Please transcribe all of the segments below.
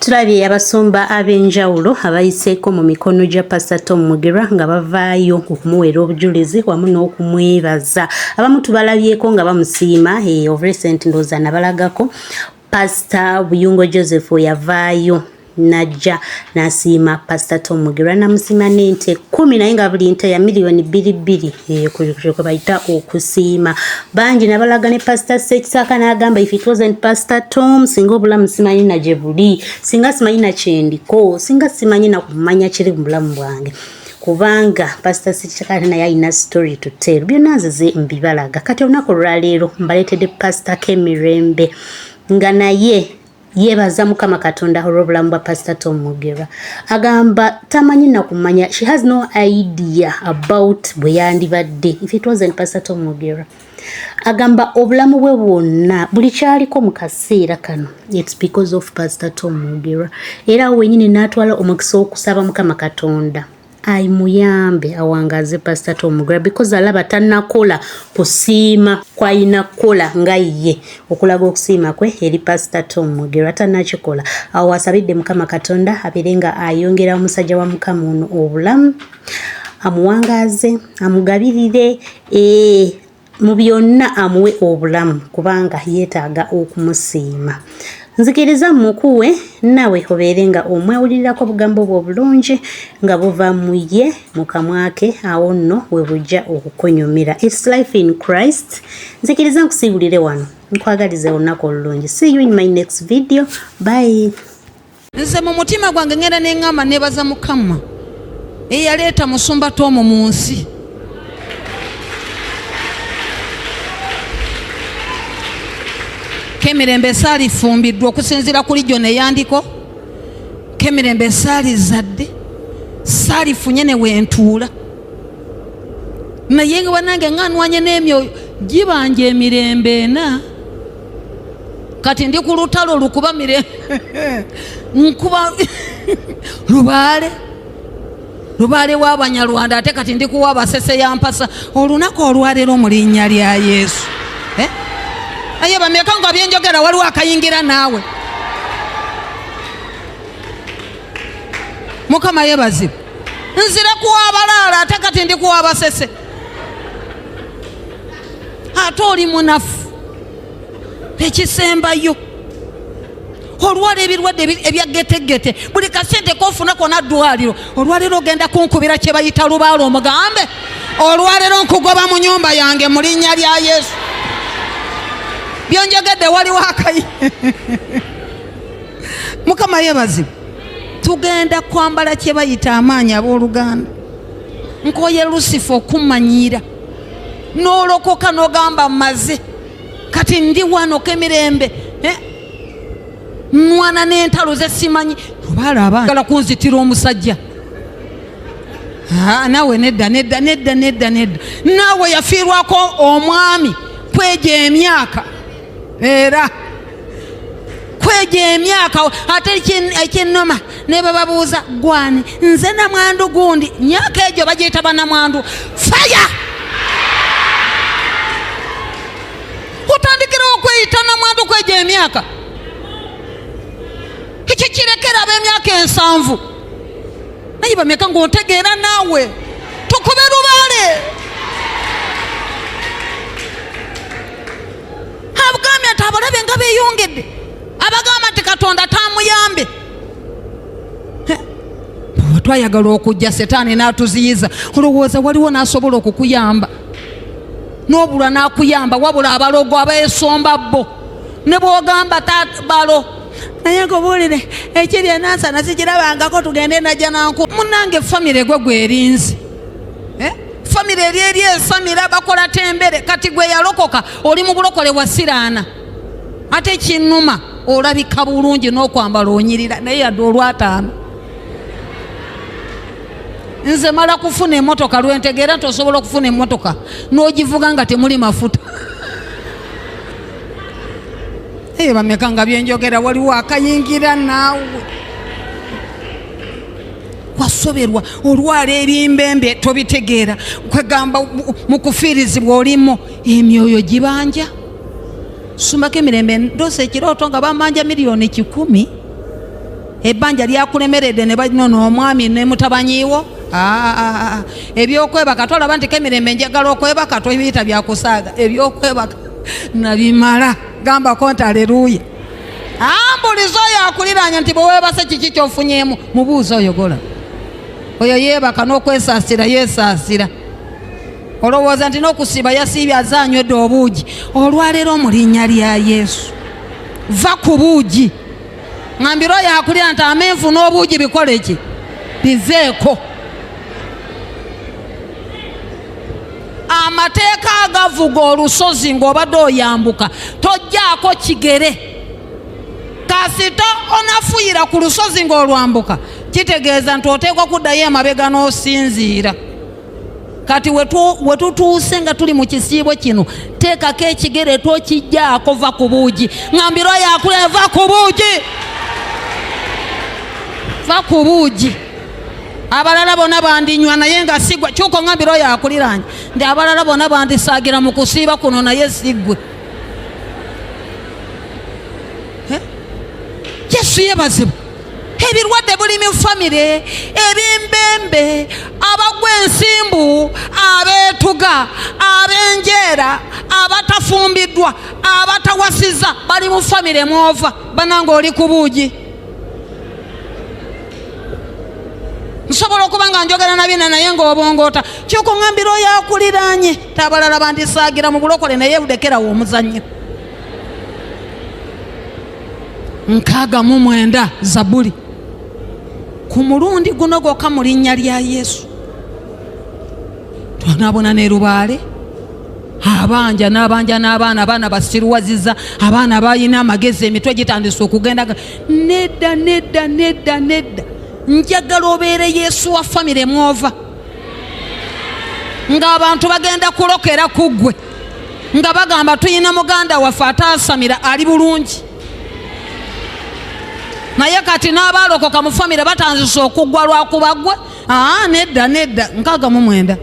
Tulabye abasumba ab'enjawulo abayiseeko mu mikono gya Pastor Tom Mugerwa nga bavaayo okumuweera obujulizi wamu n'okumwebaza. Abamu tubalabyeko nga bamusiima of recent ndowooza nabalagako Pastor Buyungo Joseph yavaayo najja nasiima Pastor Tom Mugerwa namusiima n'ente 10 naye nga buli nte ya million 2 kwe bayita okusiima. Bangi nabalaga ne Pastor Sekisaka n'agamba if it wasn't Pastor Tom singa obulamu simanyi na gye buli, singa simanyi na kyendiko, singa simanyi na kumanya kiri mu bulamu bwange. Kubanga Pastor Sekisaka naye alina story to tell. Byonna nzize mbibalaga. Kati olunaku olwaleero mbaleetedde Pastor Kemirembe nga naye yebaza Mukama Katonda olw'obulamu bwa Pastor Tom Mugerwa. Agamba tamanyi na kumanya, she has no idea about bwe yandibadde if it wasn't Pastor Tom Mugerwa. Agamba obulamu bwe bwonna buli kyaliko mu kaseera kano it's because of Pastor Tom Mugerwa. Era wenyini n'atwala omukisa okusaba Mukama Katonda ayimuyambe awangaze Pastor Tom Mugerwa because alaba tannakola kusiima kwayina kola nga ye okulaga okusiima kwe eri Pastor Tom Mugerwa tannakikola. Awo asabidde Mukama Katonda abeerenga ayongera omusajja wa Mukama ono obulamu, amuwangaze, amugabirire mu byonna amuwe obulamu kubanga yeetaaga okumusiima. Nzikiriza mukuwe nawe obeerenga omwewulirirako obugambo bwo obulungi nga buva mu ye mu kamwa ke awo nno we bujja okukonyumira. It's life in Christ. Nzikiriza nkusiibulire wano nkwagaliza olunaku olulungi. See you in my next video. Bye. Nze mu mutima gwange ngenda neŋŋamba neebaza Mukama eyaleeta musumba Tom mu nsi. Kemirembe saali fumbiddwa okusinziira kuli gyo neyandiko. Kemirembe saali zadde, saali funye ne wentuula. Naye nga banange nganwanye n'emyoyo gibanja emirembe ena. Kati ndi ku lutalo lukuba nkuba lubaale w'Abanyarwanda ate kati ndi kuwa Basese ya Mpasa olunaku olwaleero mu linnya lya Yesu. Aye bameka nga byenjogera waliwo akayingira naawe. Mukama yebazibu. Nzire kuwa abalaala ate kati ndi kuwa Basese. Ate oli munafu. Ekisembayo. Olwala ebirwadde ebyagetegete buli kasente kofuna kona ddwaliro. Olwaleero ogenda kunkubira kye bayita lubaalo omugambe. Olwaleero nkugoba mu nnyumba yange mu linnya lya Yesu. Byonjogedde waliwo akayi. Mukama yebazibu. Tugenda kwambala kye bayita amaanyi abooluganda. Nkoye Lucifer okumanyira. N'olokoka n'ogamba maze. Kati ndi wano Kemirembe. Mwana n'entalo ze simanyi. Lubaala abaana gala kunzitira omusajja. Naawe nedda. Naawe yafiirwako omwami kweja emyaka. Era kweja emyaka ate ekinnoma ne bababuuza gwani nze na mwandu gundi myaka egyo bagiyita bannamwandu faya. Otandikira okweyita namwandu kweja emyaka ekyo kirekera ab'emyaka 7 naye bameka ng'otegeera naawe tukube lubaale. Abagambye nti abalabe nga beeyongedde, abagamba nti Katonda tamuyambe. Twayagala okujja Setaani n'atuziyiza olowooza waliwo n'asobola okukuyamba n'obula n'akuyamba wabula abalogo abeesomba bo ne bw'ogamba balo naye nkubuulire ekiri enansana sikirabangako tugende najja nanku munnange famire gwe gwerinzi. Famire eri esamira bakola tembere kati gwe yalokoka oli mu bulokole wa siraana ate kinnuma olabika bulungi n'okwambala onyirira naye yadde olwataano. Nze mala kufuna emmotoka lwentegeera nti osobola okufuna emmotoka n'ogivuga nga temuli mafuta. Bameka nga byenjogera waliwo akayingira naawe. Wasoberwa olwala ebyembembe tobitegeera kwegamba mu kufiirizibwa olimu emyoyo gibanja. Sumba Kemirembe ndose ekirooto nga bamanja million 10 ebbanja lyakulemeredde ne banono omwami ne mutabanyiwo ebyokwebaka tolaba nti Kemirembe njagala okwebaka tobiyita byakusaaga ebyokwebaka nabimala gambako nti aleluya ambuliza oyo akuliranya nti bwe weebase kiki kyofunyeemu mubuuza oyogola oyo yeebaka n'okwesaasira yeesaasira olowooza nti n'okusiiba yasiibye azaanywedde obuugi olwaleero mu linnya lya Yesu va ku buugi ngambira oyo akulira nti amenvu n'obuugi bikole ki biveeko amateeka agavuga olusozi ng'obadde oyambuka tojjaako kigere kasita onafuyira ku lusozi ng'olwambuka kitegeeza nti oteekwa kuddayo emabega n'osinziira kati wetutuuse nga tuli mu kisiibo kino teekako ekigere tokijjaako va ku buugi ngambira oyo akulira va ku buugi va ku buugi abalala bonna bandinywa naye nga sigwa kyuko ngambira oyo akuliranye ndi abalala bonna bandisaagira mu kusiiba kuno naye siggwe Yesu yeebazibwa ebirwadde buli mu famire ebimbembe abagwa ensimbu abeetuga abenjeera abatafumbiddwa abatawasiza bali mu famire mwova bananga oli ku buugi nsobola okuba nga njogera nabina naye ng'obongoota kyoko ngambira oyo akuliranye tabalala bandisaagira mu bulokole naye budekerawo omuzannyo 69 Zabuli ku mulundi guno gwokka mu linnya lya Yesu twanabona ne lubaale abanja n'abaana basiruwaziza abaana balina amagezi emitwe gitandise okugenda nedda njagala obeere Yesu wa famire mwova ng'abantu bagenda kulokera ku ggwe nga bagamba tuyina muganda waffe ataasamira ali bulungi naye kati n'abaalokoka mu famire batanzise okuggwa lwakubagwe nedda 69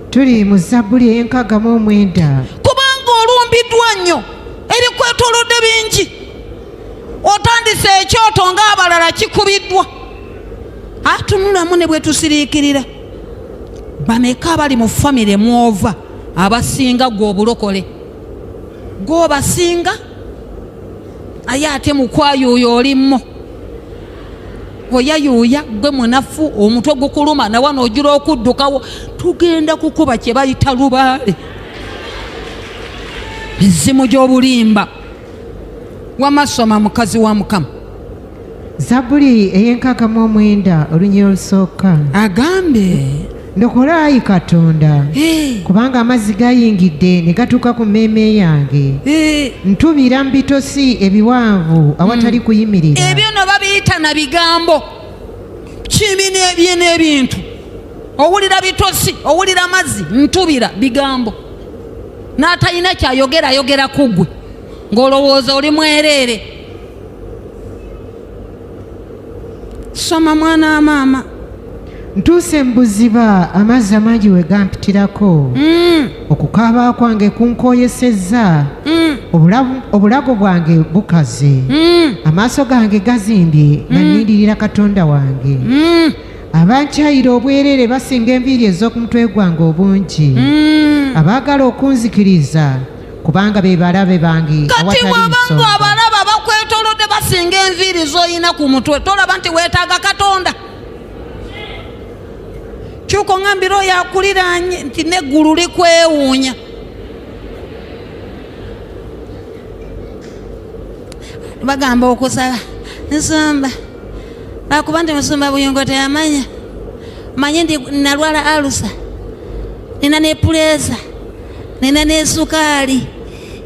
tuli mu Zabbuli 69 kubanga olumbiddwa nnyo ebikwetoolodde bingi otandise ekyoto ng'abalala kikubiddwa atunulamu ne bwe tusiriikirira bameka abali mu famire mwova abasinga gwe obulokole gwobasinga aye ate mukwayuuya olimmo oyayuuya gwe munafu omutwe gukuluma nawa n'ogira okuddukawo tugenda kukuba kye bayita lubaale mizimu gy'obulimba wamasoma mukazi wa Mukama Zabbuli 69 olunyiri olusooka agambe ndokola ayi Katonda kubanga amazzi gayingidde ne gatuuka ku mmeeme yange ntubira mu bitosi ebiwanvu awatali kuyimirira ebyo no babiyita na bigambo kimini n'ebintu owulira bitosi owulira amazzi ntubira bigambo n'atalina kyayogera ku ggwe ng'olowooza oli mwereere soma mwana maama ntuuse mu buziba amazzi amangi we gampitirako okukaaba kwange kunkoyesezza obulago bwange bukaze amaaso gange gazimbye nga nnindirira Katonda wange abankyayira obwereere basinga enviiri ez'oku mutwe gwange obungi abaagala okunzikiriza kubanga be balabe bange kati wabanga abalaba bakwetoolodde basinga enviiri z'olina ku mutwe tolaba nti weetaaga Katonda kyuko ngambira oyo akuliranye nti neggulu likwewuunya bagamba okusaba nsumba lwakuba nti musumba buyongo teyamanya manye ndi nalwala alusa nina nepuleeza nina nesukaali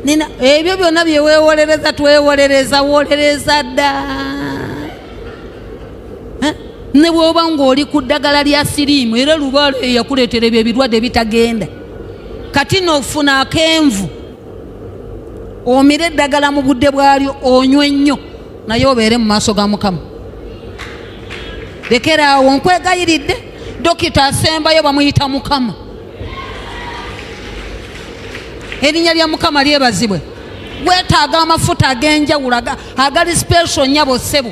nina ebyo byonna byeweewolereza twewolereza dda ne bwoba ng'oli ku ddagala lya siriimu era lubaale eyakuleetera ebyo ebirwadde bitagenda kati n'ofuna akenvu omire eddagala mu budde bwalyo onywe nnyo naye obeere mu maaso ga Mukama lekeraawo nkwegayiridde dokita asembayo bamuyita Mukama erinnya lya Mukama lyebazibwe weetaaga amafuta ag'enjawulo agali special nnyabo ssebo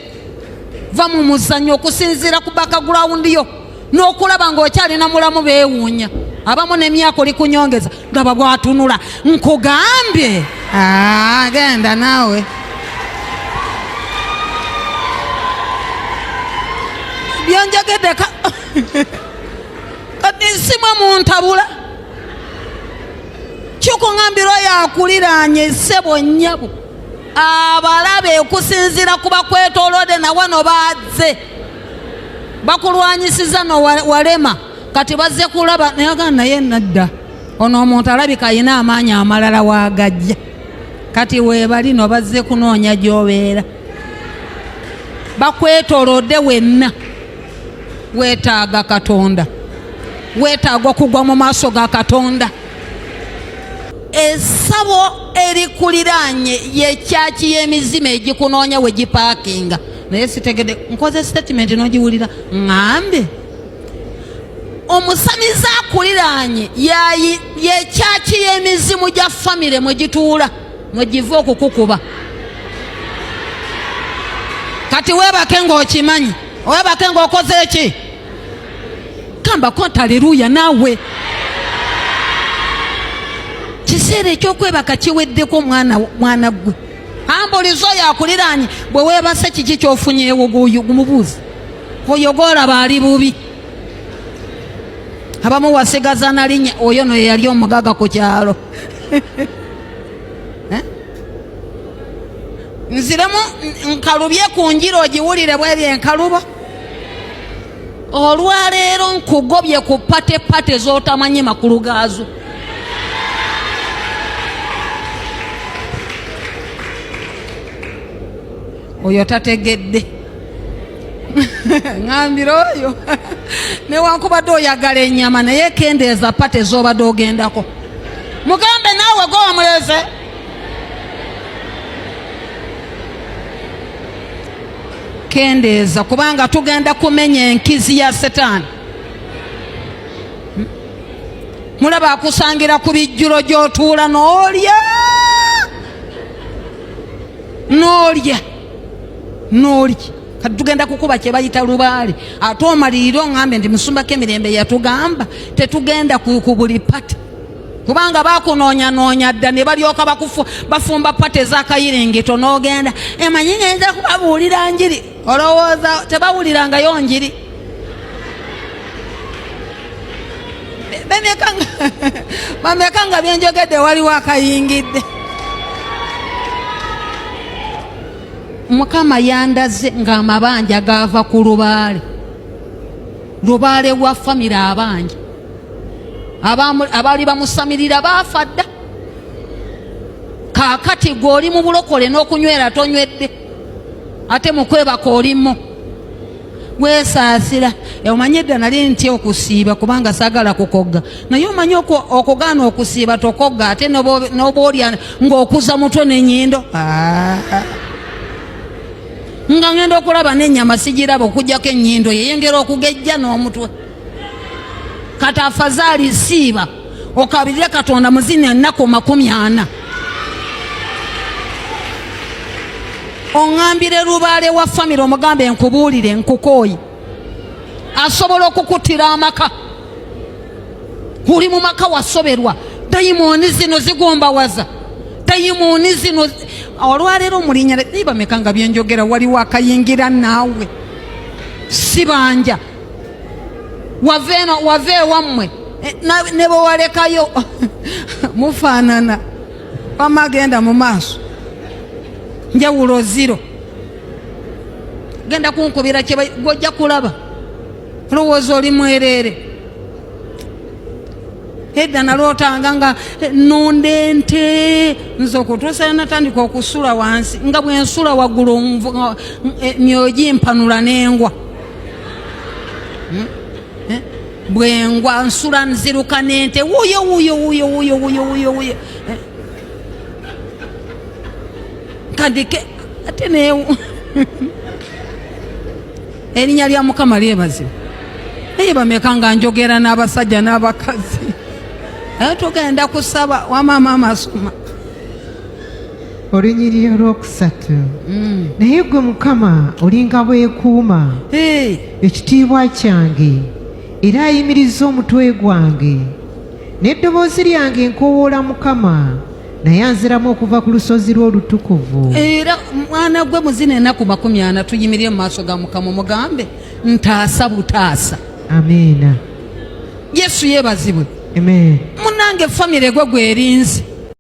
va mu muzannyo okusinziira ku background yo n'okulaba ng'okyalina mulamu beewuunya abamu n'emyaka oli kunyongeza ngaba bwatunula nkugambye genda naawe byenjagedde kati nsimwe muntabula kikuŋambirwa yakuliraanye ssebo nnyabo abalabe okusinziira ku bakwetoolodde nawano baazze bakulwanyisiza nowalema kati bazze kulaba nayagaa naye nadda ono omuntu alabika alina amaanyi amalala waagajja kati weebali no bazze kunoonya gy'obeera bakwetoolodde wenna weetaaga Katonda weetaaga okugwa mu maaso ga Katonda essabo erikuliraanye yekyaki y'emizimu egikunoonya we gipaakinga naye sitegedde nkoze statement n'ogiwulira ŋŋambe omusamiza akuliraanye yekyaki y'emizimu gya famire mwe gituula mwe giva okukukuba kati weebake ng'okimanyi weebake ng'okoze eki kambako nti aleluya naawe kiseera ekyokwebaka kiweddeko mwana gwe ambulizo oyo akuliraanye bwe weebase kiki kyofunyeewo gumubuuzi oyo gwolaba ali bubi abamu wasigaza nalinnya oyo no yeyali omugaga ku kyalo nziremu nkalubye ku njira ogiwulire bweri enkaluba olwaleero nkugobye ku pate z'otamanyi makulu gaazo oyo tategedde ŋambira oyo newankubadde oyagala ennyama naye kendeeza pate z'obadde ogendako mugambe naawe gwe wamuleze kendeeza kubanga tugenda kumenya enkizi ya Setaani mulaba akusangira ku bijjulo gy'otuula n'olya kati tugenda kukuba kye bayita lubaale ate omaliriro ŋŋambe nti Musumba Kemirembe yatugamba tetugenda ku buli pate kubanga bakunoonyanoonya dda ne balyoka bafumba pate z'akayiringito n'ogenda emanyi ngenda kubabuulira njiri olowooza tebawulirangayo njiri bameka nga byenjogedde waliwo akayingidde Mukama yandaze ng'amabanja gaava ku lubaale wa famire abangi abaali bamusamirira baafa dda kaakati gw'oli mu bulokole n'okunywera tonywedde ate mukwebaka olimu weesaasira omanyi dda nali ntya okusiiba kubanga saagala kukogga naye omanyi okugaana okusiiba tokogga ate n'oba olya ng'okuza mutwe n'ennyindo nga ngenda okulaba n'ennyama sigiraba okugjako ennyindo yeyengera okugejja n'omutwe kati afazaali siiba okabirire Katonda muzina ennaku 40 oŋŋambire lubaale wa famire omugambe nkubuulire nkukooyi asobola okukuttira amaka uli mu maka wasoberwa dayimooni zino zigombawaza dayimooni zino olwaleero mulinnya bameka nga byenjogera waliwo akayingira naawe sibanja wave ewammwe ne bwewalekayo mufaanana wamagenda mu maaso njawulo ziro genda kunkubira gwojja kulaba olowooza oli mwereere edda nalootanga nga nonde nte nze okutuusa natandika okusula wansi nga bwe nsula waggulu myogi mpanula n'engwa bwengwa nsula nziruka n'ente wuyo kandike ate neewu erinnya lya Mukama lyebazibwa naye bameka nga njogera n'abasajja n'abakazi tugenda kusaba wamaama amasoma Olunyiriri olwokusatu. Naye gwe Mukama olinga bwekuuma ekitiibwa kyange era ayimiriza omutwe gwange. N'eddoboozi lyange nkowoola Mukama, naye anziramu okuva ku lusozi lw'olutukuvu. Era mwana gwe muzina ennaku 40 tuyimirire mu maaso ga Mukama mugambe ntaasa butaasa. Amiina. Yesu yeebazibwe. Amen. Munange famire gwe gwerinze